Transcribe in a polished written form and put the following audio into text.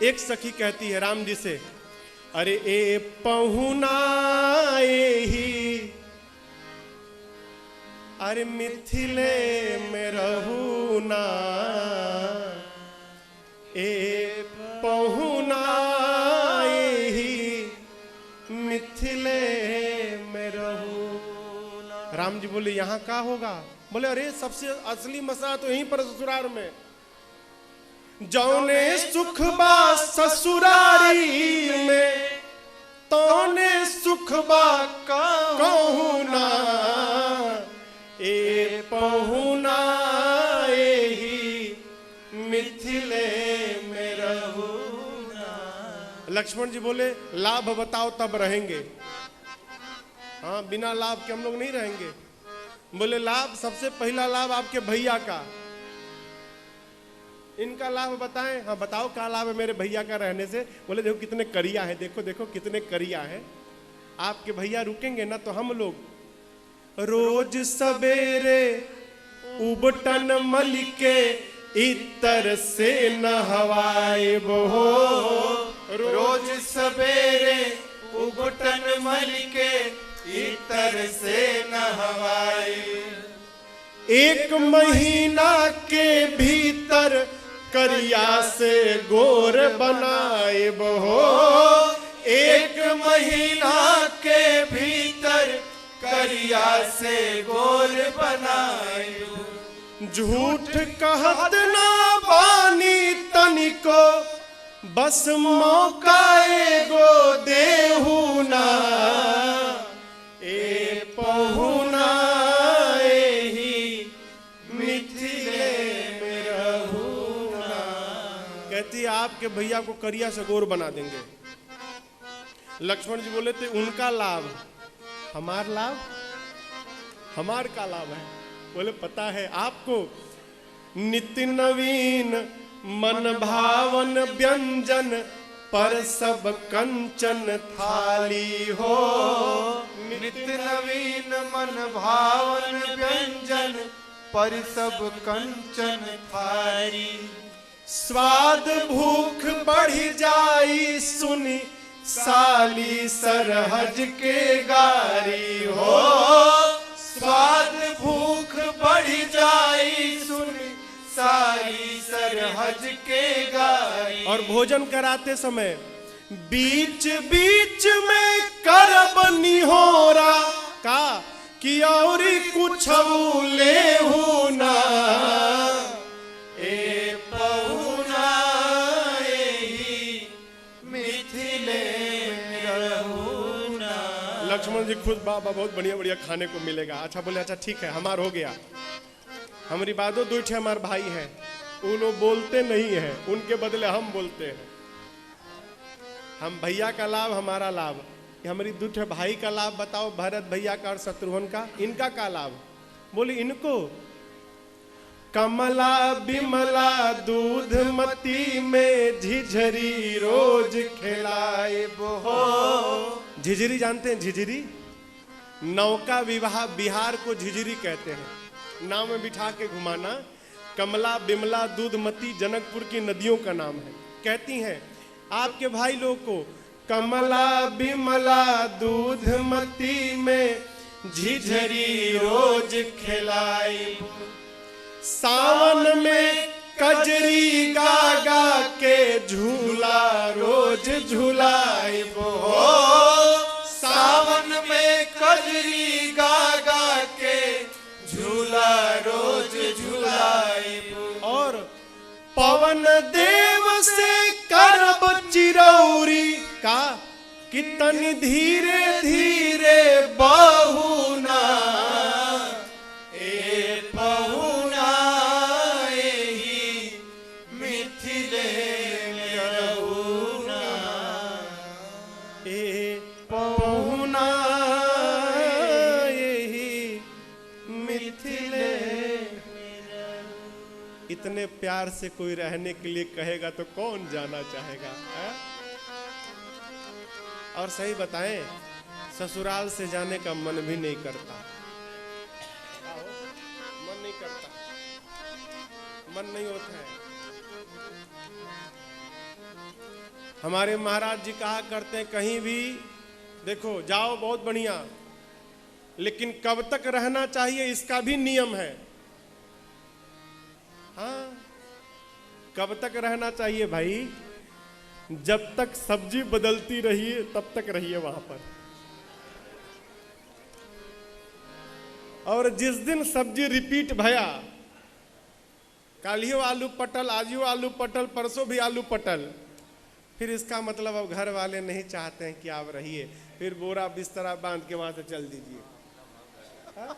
एक सखी कहती है राम जी से, अरे ए पहुना ही, अरे मिथिले में रहूना, ए पहुना ही मिथिले में रहूना। राम जी बोले यहाँ का होगा? बोले अरे सबसे असली मसा तो यहीं पर ससुराल में। जौने सुख बा ससुरारी में, तौने सुख बा कहूना, ए पहुना ही मिथिले में रहूना। लक्ष्मण जी बोले लाभ बताओ तब रहेंगे। हाँ, बिना लाभ के हम लोग नहीं रहेंगे। बोले लाभ, सबसे पहला लाभ आपके भैया का, इनका लाभ बताएं। हाँ बताओ क्या लाभ है मेरे भैया का रहने से? बोले देखो कितने करिया है, देखो देखो कितने करिया है। आपके भैया रुकेंगे ना तो हम लोग रोज सवेरे उबटन मल के इतर से नहवाए बो, रोज सवेरे उबटन मल के इतर से नहवाए। एक महीना के भीतर करिया से गोर बनाए बो, एक महीना के भीतर करिया से गोर बनाए। झूठ कहत ना बानी तनिको, बस मौका एगो देहू ना, ए पहुना ही मिथिले में रहूना। कहती है आपके भैया को करिया से गोर बना देंगे। लक्ष्मण जी बोले थे उनका लाभ, हमार लाभ, हमार का लाभ है? बोले पता है आपको, नित्य नवीन मन भावन व्यंजन पर सब कंचन थाली हो, नित्य नवीन मन भावन व्यंजन पर सब कंचन थाली। स्वाद भूख बढ़ी जाई सुनी साली सरहज के गारी हो, स्वाद भूख बढ़ी जाई सुनी साली सरहज के गारी। और भोजन कराते समय बीच बीच में करब निहोरा का कि और कुछ लेहू ना, ए पहुना ही मिथिले में रहूना। लक्ष्मण जी खुद बाबा बहुत बढ़िया बढ़िया खाने को मिलेगा। अच्छा बोले अच्छा ठीक है हमार हो गया। हमारी बादो दो ठे हमारे भाई हैं, वो लोग बोलते नहीं है, उनके बदले हम बोलते हैं। हम भैया का लाभ, हमारा लाभ। हमारी दो ठे भाई का लाभ बताओ, भरत भैया का और शत्रुघ्न का। इनका क्या लाभ? बोले इनको कमला बिमला दूध मती में झिझरी रोज खिलाए बो। झिझरी जानते हैं? झिझरी नौका विवाह बिहार को झिझरी कहते हैं, नाव में बिठा के घुमाना। कमला बिमला दूधमती जनकपुर की नदियों का नाम है। कहती हैं आपके भाई लोग को कमला बिमला दूधमती में झिझरी रोज खिलाई, सावन में कजरी गा गा के झूला रोज झूलाई बो। सावन में कजरी गा गा के झूला रोज झूलाई। और पवन देव से करब चिरौरी का कि तनी धीरे धीरे बहुना, ए पहुना ही मिथिले में रहूना, ए पहुना यही मिथिले। इतने प्यार से कोई रहने के लिए कहेगा तो कौन जाना चाहेगा है? और सही बताएं, ससुराल से जाने का मन भी नहीं करता। मन नहीं करता, मन नहीं होता है। हमारे महाराज जी कहा करते हैं कहीं भी देखो जाओ बहुत बढ़िया, लेकिन कब तक रहना चाहिए इसका भी नियम है। हाँ, कब तक रहना चाहिए भाई? जब तक सब्जी बदलती रहिए तब तक रहिए वहां पर। और जिस दिन सब्जी रिपीट भया, कालियो आलू पटल, आजियो आलू पटल, परसों भी आलू पटल, फिर इसका मतलब अब घर वाले नहीं चाहते हैं कि आप रहिए, फिर बोरा बिस्तरा बांध के वहां से चल दीजिए। हाँ?